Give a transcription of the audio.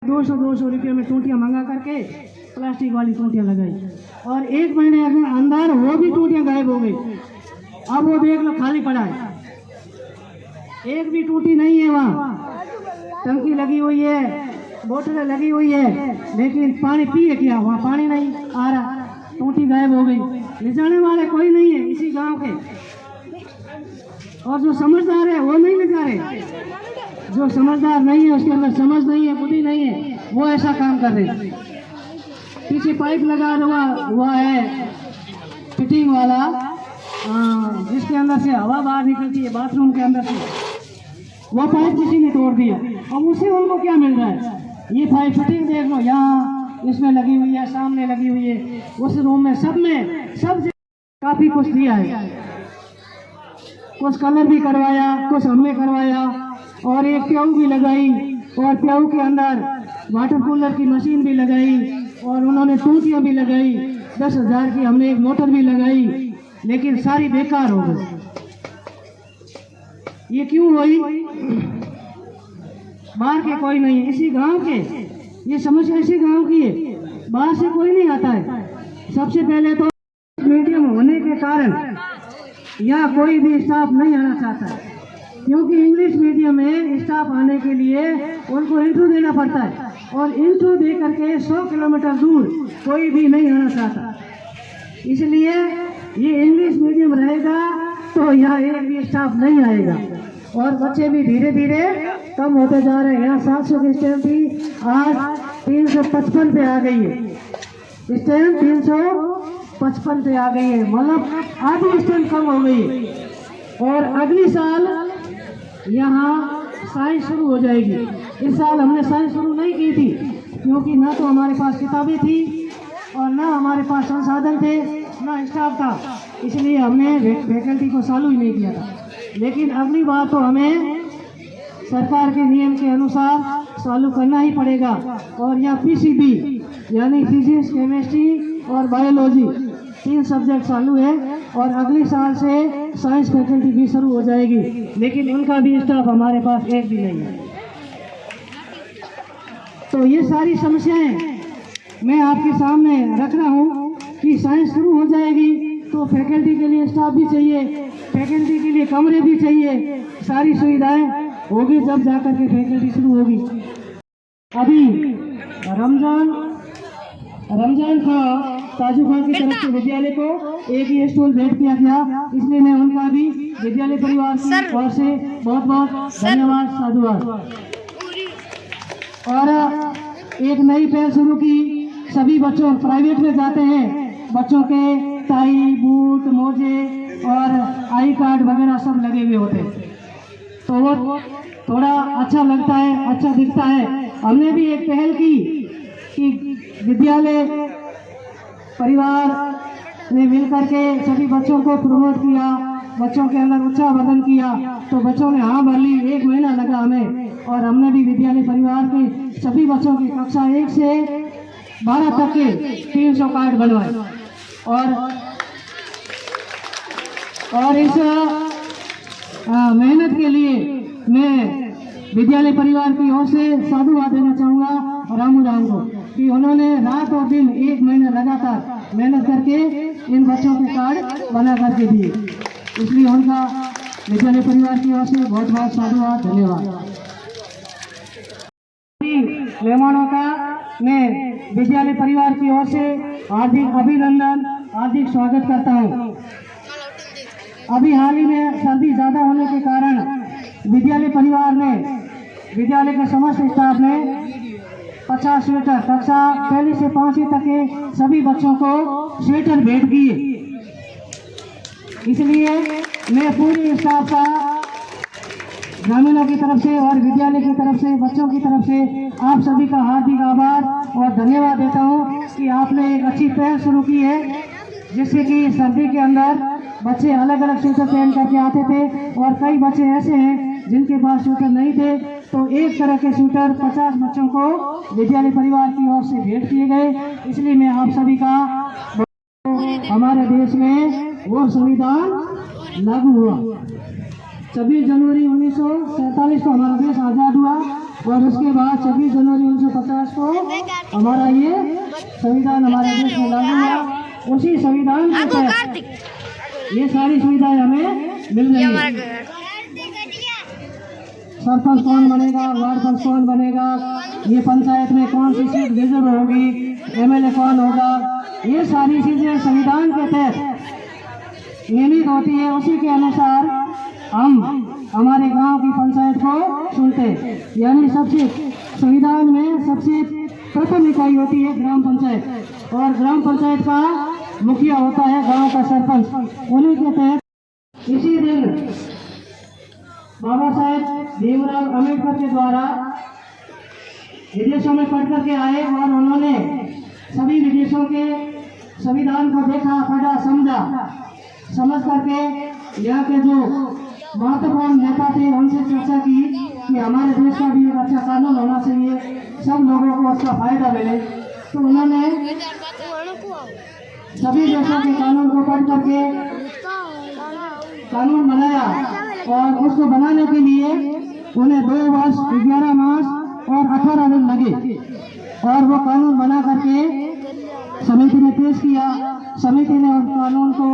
200 रुपये में टूटियाँ मंगा करके प्लास्टिक वाली टूटियाँ लगाई, और 1 महीने के अंदर वो भी टूटियाँ गायब हो गई। अब वो देख लो खाली पड़ा है, एक भी टूटी नहीं है। वहाँ टंकी लगी हुई है, बोतलें लगी हुई है, लेकिन पानी पिए क्या? वहाँ पानी नहीं आ रहा, टूटी गायब हो गई। ले जाने वाले कोई नहीं है इसी गांव के, और जो समझदार है वो नहीं ले जा रहे। जो समझदार नहीं है, उसके अंदर समझ नहीं है, बुद्धि नहीं है, वो ऐसा काम कर रहे हैं। पीछे पाइप लगा हुआ है फिटिंग वाला, जिसके अंदर से हवा बाहर निकलती है बाथरूम के अंदर से, वो पाइप किसी ने तोड़ दिया। अब उससे उनको क्या मिल रहा है? ये पाइप फिटिंग देख लो, यहाँ इसमें लगी हुई है, सामने लगी हुई है, उस रूम में सब काफी कुछ दिया है। कुछ कलर भी करवाया, कुछ हमने करवाया, और एक प्याऊ भी लगाई, और प्याऊ के अंदर वाटर कूलर की मशीन भी लगाई, और उन्होंने टूटियाँ भी लगाई। 10,000 की हमने एक मोटर भी लगाई, लेकिन सारी बेकार हो गई। ये क्यों हुई? बाहर के कोई नहीं, इसी गांव के, ये समस्या इसी गांव की है, बाहर से कोई नहीं आता है। सबसे पहले तो मीडियम होने के कारण यहाँ कोई भी स्टाफ नहीं आना चाहता है, क्योंकि इंग्लिश मीडियम में स्टाफ आने के लिए उनको इंट्रो देना पड़ता है, और इंट्रो दे करके 100 किलोमीटर दूर कोई भी नहीं आना चाहता। इसलिए ये इंग्लिश मीडियम रहेगा तो यहाँ एक भी स्टाफ नहीं आएगा, और बच्चे भी धीरे धीरे कम होते जा रहे हैं। यहाँ 700 की स्टैंप थी, आज 355 पे आ गई है। स्टैंप 355 पे आ गई है, मतलब आधी स्टैंप कम हो गई है। और अगली साल यहाँ साइंस शुरू हो जाएगी। इस साल हमने साइंस शुरू नहीं की थी, क्योंकि ना तो हमारे पास किताबें थी, और ना हमारे पास संसाधन थे, ना स्टाफ था, इसलिए हमने फैकल्टी को चालू ही नहीं किया था। लेकिन अगली बार तो हमें सरकार के नियम के अनुसार चालू करना ही पड़ेगा। और यहाँ PCB यानी फिजिक्स, केमिस्ट्री और बायोलॉजी 3 सब्जेक्ट चालू है, और अगले साल से साइंस फैकल्टी भी शुरू हो जाएगी, लेकिन उनका भी स्टाफ हमारे पास एक भी नहीं है। तो ये सारी समस्याएं मैं आपके सामने रख रहा हूँ कि साइंस शुरू हो जाएगी तो फैकल्टी के लिए स्टाफ भी चाहिए, फैकल्टी के लिए कमरे भी चाहिए, सारी सुविधाएं होगी जब जाकर के फैकल्टी शुरू होगी। अभी रमजान था, ताजू खान की तरफ से विद्यालय को एक ही स्टूल भेंट किया गया, इसलिए मैं उनका भी विद्यालय परिवार की ओर से बहुत बहुत धन्यवाद, साधुवाद। और एक नई पहल शुरू की, सभी बच्चों प्राइवेट में जाते हैं, बच्चों के टाई, बूट, मोजे और आई कार्ड वगैरह सब लगे हुए होते हैं, तो वो थोड़ा अच्छा लगता है, अच्छा दिखता है। हमने भी एक पहल की कि विद्यालय परिवार ने मिलकर के सभी बच्चों को प्रमोट किया, बच्चों के अंदर उत्साह वर्धन किया, तो बच्चों ने हाँ भर ली। 1 महीना लगा हमें, और हमने भी विद्यालय परिवार के सभी बच्चों की कक्षा 1 से 12 तक के 300 कार्ड बनवाए। और इस मेहनत के लिए मैं विद्यालय परिवार की ओर से साधुवाद देना चाहूँगा रामू राम को, कि उन्होंने रात और दिन 1 महीना लगातार मेहनत करके इन बच्चों के कार्ड बना करके दिए, इसलिए उनका विद्यालय परिवार की ओर से बहुत बहुत साधुवाद, धन्यवाद। मेहमानों का मैं विद्यालय परिवार की ओर से हार्दिक अभिनंदन, हार्दिक स्वागत करता हूँ। अभी हाल ही में सर्दी ज़्यादा होने के कारण विद्यालय परिवार ने, विद्यालय के समस्त स्टाफ ने 50 स्वेटर कक्षा 1 से 5वीं तक के सभी बच्चों को स्वेटर भेंट किए। इसलिए मैं पूरी स्टाफ का ग्रामीणों की तरफ से और विद्यालय की तरफ से, बच्चों की तरफ से आप सभी का हार्दिक आभार और धन्यवाद देता हूं कि आपने एक अच्छी पहल शुरू की है, जिससे कि सर्दी के अंदर बच्चे अलग अलग स्वेटर पहन करके आते थे, और कई बच्चे ऐसे हैं जिनके पास स्वेटर नहीं थे, तो एक तरह के स्वेटर 50 बच्चों को विद्यालय परिवार की ओर से भेंट किए गए। इसलिए मैं आप सभी का, हमारे देश में वो संविधान लागू हुआ, 26 जनवरी 1947 को हमारा देश आज़ाद हुआ, और उसके बाद 26 जनवरी 1950 को हमारा ये संविधान हमारे देश में लागू हुआ, उसी संविधान के तहत ये सारी सुविधाएं हमें मिल रही है। सरपंच कौन बनेगा, वार्ड पंच कौन बनेगा, ये पंचायत में कौन सी सीट रिजर्व होगी, एमएलए कौन होगा, ये सारी चीजें संविधान के तहत नियमित होती है। उसी के अनुसार हम हमारे गांव की पंचायत को चुनते, यानी सबसे संविधान में सबसे प्रथम इकाई होती है ग्राम पंचायत, और ग्राम पंचायत का मुखिया होता है गांव का सरपंच। उन्हीं के तहत इसी दिन बाबा साहेब भीमराव अम्बेडकर के द्वारा विदेशों में पढ़ करके आए और उन्होंने सभी विदेशों के संविधान को देखा, पढ़ा, समझा, समझ करके यहाँ के जो महत्वपूर्ण नेता थे उनसे चर्चा की कि हमारे देश का भी एक अच्छा कानून होना चाहिए, सब लोगों को उसका फायदा मिले। तो उन्होंने सभी देशों के कानून को पढ़ करके कानून बनाया, और उसको बनाने के लिए उन्हें 2 वर्ष 11 मास और 18 दिन लगे, और वो कानून बना करके समिति ने पेश किया। समिति ने उस कानून को